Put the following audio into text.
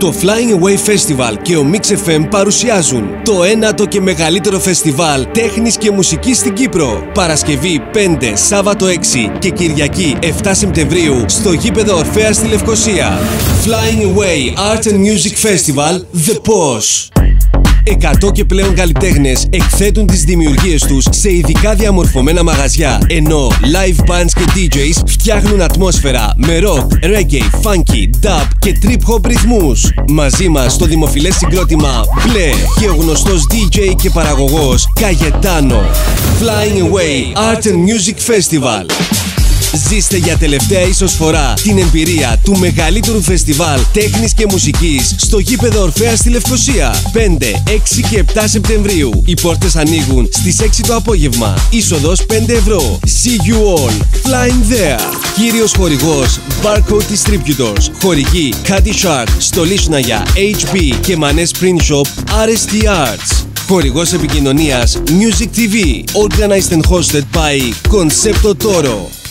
Το Flying Away Festival και ο Mix FM παρουσιάζουν το 9ο και μεγαλύτερο φεστιβάλ τέχνης και μουσικής στην Κύπρο. Παρασκευή 5, Σάββατο 6 και Κυριακή 7 Σεπτεμβρίου στο γήπεδο Ορφέας στη Λευκοσία. Flying Away Art and Music Festival The Posh. 100 και πλέον καλλιτέχνες εκθέτουν τις δημιουργίες τους σε ειδικά διαμορφωμένα μαγαζιά, ενώ live bands και DJs φτιάχνουν ατμόσφαιρα με rock, reggae, funky, dub και trip hop ρυθμούς. Μαζί μας το δημοφιλές συγκρότημα Μπλε και ο γνωστός DJ και παραγωγός Καγετάνο. Flying Away Art and Music Festival. Ζήστε για τελευταία ίσως φορά την εμπειρία του μεγαλύτερου φεστιβάλ τέχνης και μουσικής στο γήπεδο Ορφέας στη Λευκοσία. 5, 6 και 7 Σεπτεμβρίου. Οι πόρτες ανοίγουν στις 6 το απόγευμα. Είσοδος 5 ευρώ. See you all. Flying there. Κύριος χορηγός Barcode Distributors. Χορηγοί Caddy Shark, Στολίσναγια, HB και Maness Print Shop, RST Arts. Χορηγός επικοινωνίας Music TV. Organized and hosted by Concepto Toro.